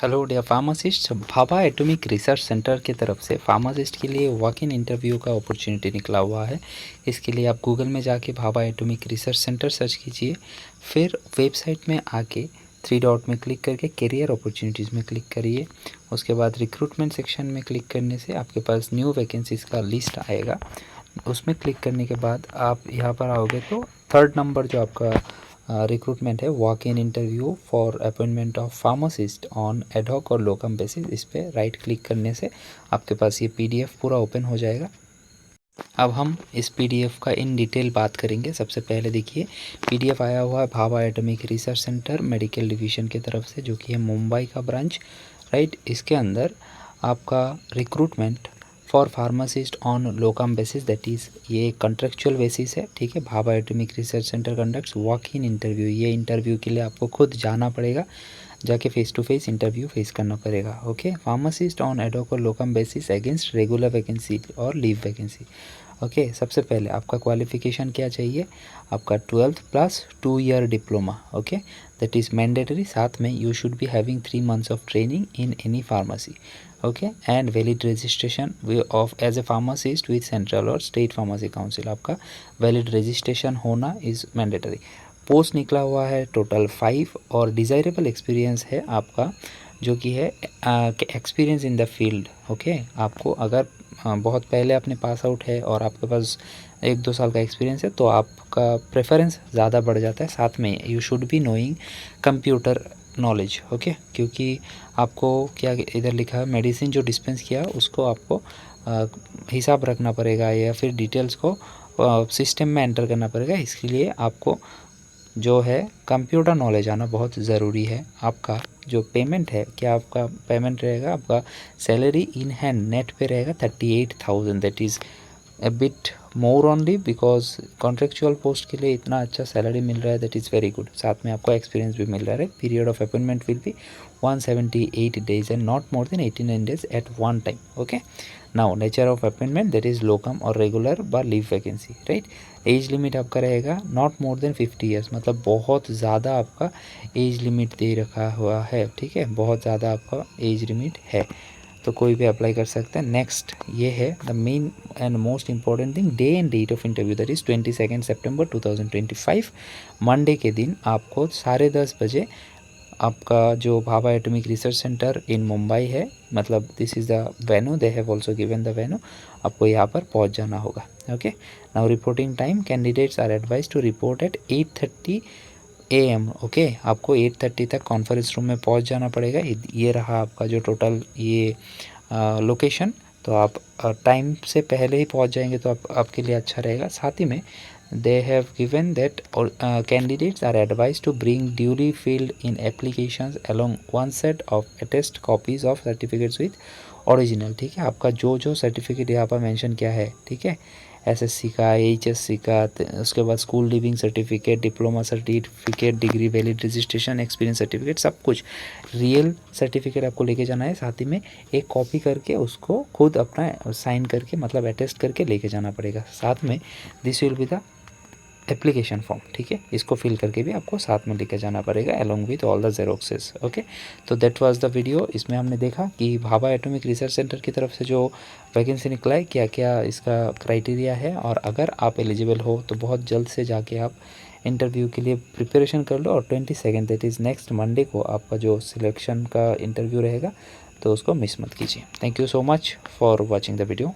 Hello dear pharmacist, Bhabha atomic research centre की तरफ से फार्मासिस्ट के लिए वॉक इन इंटरव्यू का अपॉर्चुनिटी निकला हुआ है। इसके लिए आप गूगल में जाके Bhabha atomic research centre search कीजिए। फिर वेबसाइट में आके थ्री डॉट में क्लिक करके करियर अपॉर्चुनिटीज़ में क्लिक करिए। उसके बाद रिक्रूटमेंट सेक्शन में क्लिक करने से आपके पास न्यू वैकेंसीज़ का लिस्ट आएगा। उसमें क्लिक करने के बाद आप यहाँ पर आओगे तो थर्ड नंबर जो आपका रिक्रूटमेंट है, walk in interview for appointment of pharmacist on ad hoc और लोकम बेसिस, इस पर राइट क्लिक करने से आपके पास ये पीडीएफ पूरा ओपन हो जाएगा। अब हम इस पीडीएफ का इन डिटेल बात करेंगे। सबसे पहले देखिए, पीडीएफ आया हुआ है Bhabha atomic research centre medical division की तरफ से, जो कि है मुंबई का ब्रांच, राइट। इसके अंदर आपका recruitment for pharmacist on locum basis, that is ये कॉन्ट्रेक्चुअल बेसिस है, ठीक है। Bhabha atomic research centre conducts walk in interview. ये इंटरव्यू के लिए आपको खुद जाना पड़ेगा, जाके face to face interview face करना पड़ेगा, ओके। फार्मासिस्ट ऑन एडहॉक और locum basis against regular vacancy और लीव वैकेंसी, ओके। सबसे पहले आपका क्वालिफिकेशन क्या चाहिए, आपका 12th plus 2 year diploma, okay, that is mandatory. साथ में you should be having 3 months of training in any pharmacy, okay, and valid registration of as a pharmacist with central और state pharmacy council. आपका valid registration होना is mandatory. Post निकला हुआ है total 5 और desirable experience है आपका, जो कि है experience in the field, okay. आपको अगर बहुत पहले आपने पास आउट है और आपके पास 1-2 साल का एक्सपीरियंस है तो आपका प्रेफरेंस ज़्यादा बढ़ जाता है। साथ में you should be knowing computer knowledge, okay, क्योंकि आपको क्या इधर लिखा है, मेडिसिन जो डिस्पेंस किया उसको आपको हिसाब रखना पड़ेगा या फिर डिटेल्स को सिस्टम में एंटर करना पड़ेगा। इसके लिए आपको जो है कंप्यूटर नॉलेज आना बहुत ज़रूरी है। आपका जो पेमेंट है, क्या आपका पेमेंट रहेगा, आपका सैलरी इन हैंड नेट पे रहेगा 38,000, that is a bit more only because contractual post के लिए इतना अच्छा सैलरी मिल रहा है, दैट इज़ वेरी गुड। साथ में आपको एक्सपीरियंस भी मिल रहा है। Period of appointment will be 178 days and not more than 89 days at one time, okay. Now nature of appointment that is locum और रेगुलर बा leave vacancy, right. Age limit आपका रहेगा नॉट मोर देन 50 years, मतलब बहुत ज़्यादा आपका age limit दे रखा हुआ है, ठीक है, बहुत ज़्यादा आपका एज लिमिट है, तो कोई भी अप्लाई कर सकता है। नेक्स्ट ये है the main and most important thing, day and date of interview, that is 22 September 2025 Monday के दिन आपको 10:30 बजे आपका जो Bhabha atomic research centre in Mumbai है, मतलब this is the venue, they have also given the venue, आपको यहाँ पर पहुँच जाना होगा, okay. Now reporting time, candidates are advise to report at 8:30 AM, okay. आपको 8:30 तक कॉन्फ्रेंस रूम में पहुँच जाना पड़ेगा। ये रहा आपका जो टोटल ये लोकेशन, तो आप टाइम से पहले ही पहुँच जाएंगे तो आपके लिए अच्छा रहेगा। साथ ही में they have given that candidates are advised to bring duly filled in applications along one set of attest copies of certificates with original, ठीक है। आपका जो जो सर्टिफिकेट यहाँ पर मेंशन किया है, ठीक है, एसएससी का, एचएससी का, उसके बाद school leaving certificate, diploma certificate, degree valid registration, experience certificate, सब कुछ रियल सर्टिफिकेट आपको लेके जाना है। साथ ही में एक कॉपी करके उसको खुद अपना साइन करके, मतलब अटेस्ट करके लेके जाना पड़ेगा। साथ में this will be the application form, ठीक है, इसको फिल करके भी आपको साथ में लेके जाना पड़ेगा along with all the xeroxes, okay. तो दैट वाज द वीडियो। इसमें हमने देखा कि भाभा एटॉमिक रिसर्च सेंटर की तरफ से जो वैकेंसी निकला है, क्या क्या इसका क्राइटेरिया है, और अगर आप एलिजिबल हो तो बहुत जल्द से जाके आप इंटरव्यू के लिए प्रिपरेशन कर लो। और 22 दैट इज़ नेक्स्ट मंडे को आपका जो सिलेक्शन का इंटरव्यू रहेगा, तो उसको मिस मत कीजिए। Thank you so much for watching the video.